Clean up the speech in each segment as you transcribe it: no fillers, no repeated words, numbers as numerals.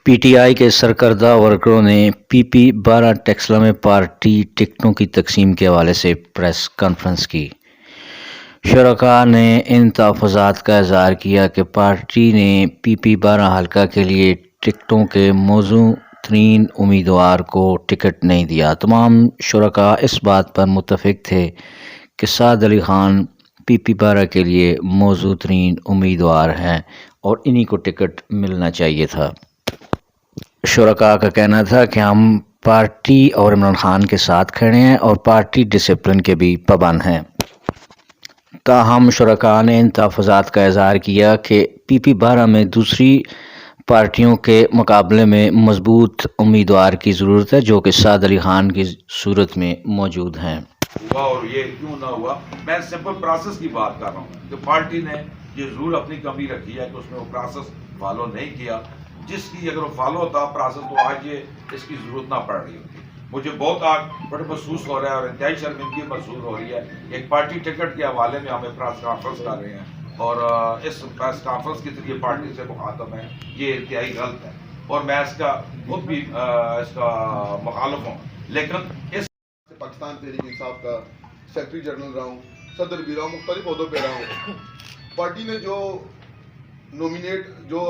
P T I کے سرکردہ ورکروں نے PP-12 ٹیکسلا میں پارٹی ٹکٹوں کی تقسیم کے حوالے سے پریس کانفرنس کی۔ شرکاء نے ان تحفظات کا اظہار کیا کہ پارٹی نے PP-12 حلقہ کے لیے ٹکٹوں کے موزوں ترین امیدوار کو ٹکٹ نہیں دیا۔ تمام شرکاء اس بات پر متفق تھے کہ سعد علی خان PP-12 کے لیے موزوں ترین امیدوار ہیں اور انہی کو ٹکٹ ملنا چاہیے تھا۔ شرکاء کا کہنا تھا کہ ہم پارٹی اور عمران خان کے ساتھ کھڑے ہیں اور پارٹی ڈسپلن کے بھی پابند ہیں۔ تاہم شرکاء نے ان تحفظات کا اظہار کیا کہ PP-12 میں دوسری پارٹیوں کے مقابلے میں مضبوط امیدوار کی ضرورت ہے جو کہ سعد علی خان کی صورت میں موجود ہیں۔ اور یہ کیوں نہ ہوا، میں سمپل پروسیس کی بات کر رہا ہوں کہ پارٹی نے یہ ضرور اپنی کمی رکھی ہے کہ اس میں وہ پروسیس فالو نہیں کیا، جس کی اگر وہ فالو ہوتا پروسیس تو آج یہ اس کی ضرورت نہ پڑ رہی ہوتی۔ مجھے بہت آج بڑے محسوس ہو رہا ہے اور انتہائی شرمندگی محسوس ہو رہی ہے، ایک پارٹی ٹکٹ کے حوالے میں ہمیں پریس کانفرنس کر رہے ہیں اور اس پریس کانفرنس کے ذریعے پارٹی سے مخاطب ہیں، یہ انتہائی غلط ہے اور میں اس کا خود بھی اس کا مخالف ہوں۔ لیکن اس پاکستان تحریک انصاف کا سیکرٹری جنرل رہا ہوں، صدر بھی رہا ہوں، مختلف عہدوں پہ رہا ہوں۔ پارٹی نے جو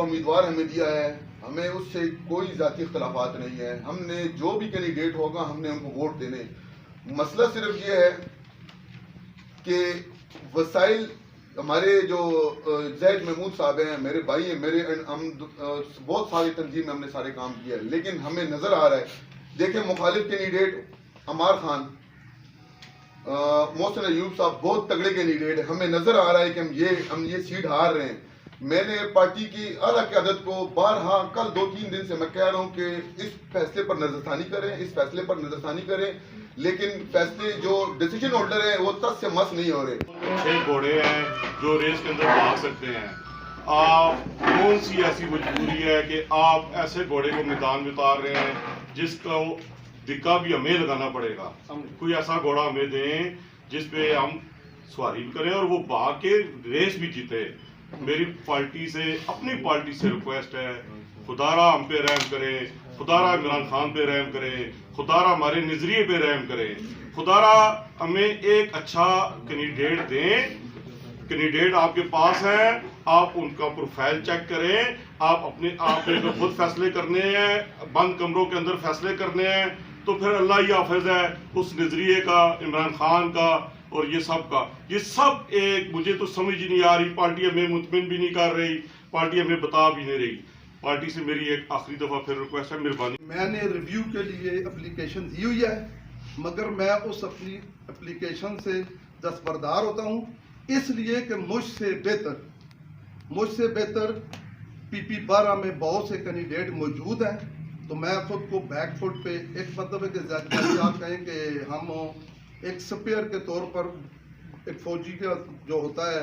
امیدوار ہمیں دیا ہے، ہمیں اس سے کوئی ذاتی اختلافات نہیں ہے۔ ہم نے جو بھی کینڈیڈیٹ ہوگا ہم نے ان کو ووٹ دینے۔ مسئلہ صرف یہ ہے کہ وسائل ہمارے جو زید محمود صاحب ہیں، میرے بھائی ہیں، ہم بہت ساری تنظیم میں ہم نے سارے کام کیا ہے، لیکن ہمیں نظر آ رہا ہے، دیکھیں مخالف کینڈیڈیٹ عمار خان، محسن ایوب صاحب بہت تگڑے کینڈیڈیٹ ہیں، ہمیں نظر آ رہا ہے کہ ہم یہ سیٹ ہار رہے ہیں۔ میں نے پارٹی کی اعلیٰ قیادت کو بارہا کل 2-3 دن سے میں کہہ رہا ہوں کہ اس فیصلے پر نظر ثانی کریں، لیکن فیصلے جو ڈیسیجن ہولڈر ہیں وہ تس سے مس نہیں ہو رہے۔ 6 گھوڑے ہیں جو ریس کے اندر بھاگ سکتے ہیں، آپ کون سی ایسی مجبوری ہے کہ آپ ایسے گھوڑے کو میدان میں اتار رہے ہیں جس کو دکا بھی ہمیں لگانا پڑے گا؟ کوئی ایسا گھوڑا ہمیں دیں جس پہ ہم سواری بھی کریں اور وہ بھاگ کے ریس بھی جیتے۔ میری پارٹی سے، اپنی پارٹی سے ریکویسٹ ہے، خدا را ہم پہ رحم کرے، خدا را عمران خان پہ رحم کرے، خدا را ہمارے نظریے پہ رحم کرے، خدا را ہمیں ایک اچھا کینڈیڈیٹ دیں۔ کینڈیڈیٹ آپ کے پاس ہیں، آپ ان کا پروفائل چیک کریں، آپ نے خود فیصلے کرنے ہیں، بند کمروں کے اندر فیصلے کرنے ہیں، تو پھر اللہ ہی حافظ ہے اس نظریے کا، عمران خان کا اور یہ سب کا۔ یہ سب ایک مجھے تو سمجھ ہی نہیں آ رہی، پارٹی ہمیں مطمئن بھی نہیں کر رہی، پارٹی ہمیں بتا بھی نہیں رہی۔ پارٹی سے میری ایک آخری دفعہ پھر ریکویسٹ ہے، مہربانی۔ میں نے ریویو کے لیے اپلیکیشن دی ہوئی ہے، مگر میں اس اپنی اپلیکیشن سے دستبردار ہوتا ہوں، اس لیے کہ مجھ سے بہتر PP-12 میں بہت سے کینڈیڈیٹ موجود ہیں، تو میں خود کو بیک فٹ پہ ایک مطلب ہے کہ آپ کہیں کہ ہم ایک سپیئر کے طور پر، ایک فوجی کا جو ہوتا ہے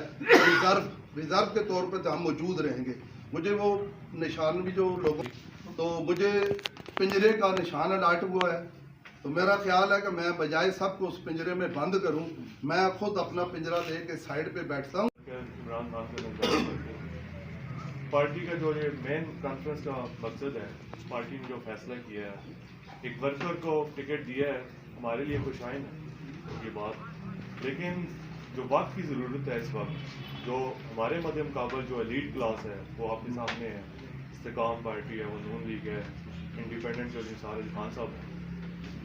ریزرو کے طور پہ ہم موجود رہیں گے۔ مجھے وہ نشان بھی جو لوگوں، تو مجھے پنجرے کا نشان الاٹ ہوا ہے، تو میرا خیال ہے کہ میں بجائے سب کو اس پنجرے میں بند کروں، میں خود اپنا پنجرہ لے کے سائڈ پہ بیٹھتا ہوں۔ عمران خان سے مطابق پارٹی کا جو یہ مین کانفرنس کا مقصد ہے، پارٹی نے جو فیصلہ کیا ہے، ایک ورکر کو ٹکٹ دیا ہے، ہمارے لیے خوشائن ہے یہ بات، لیکن جو وقت کی ضرورت ہے اس وقت، جو ہمارے مد مقابل جو ایلیٹ کلاس ہے وہ آپ کے سامنے ہے، استحکام پارٹی ہے، وہ نون لیگ ہے، انڈیپینڈنٹ جو نثار علی خان صاحب ہیں،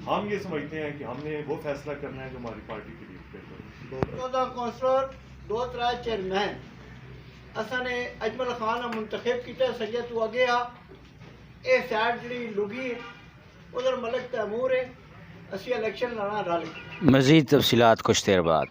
ہم یہ سمجھتے ہیں کہ ہم نے وہ فیصلہ کرنا ہے جو ہماری پارٹی کے لیے بہتر ہے۔ 14 کونسلر 2-3 چیئرمین اصل نے اجمل خان منتخب کیا، سید تو اگے آ اے سائڈ جڑی لگی ادھر ملک تیمور ہے، اسی الیکشن لڑنا رل۔ مزید تفصیلات کچھ دیر بعد۔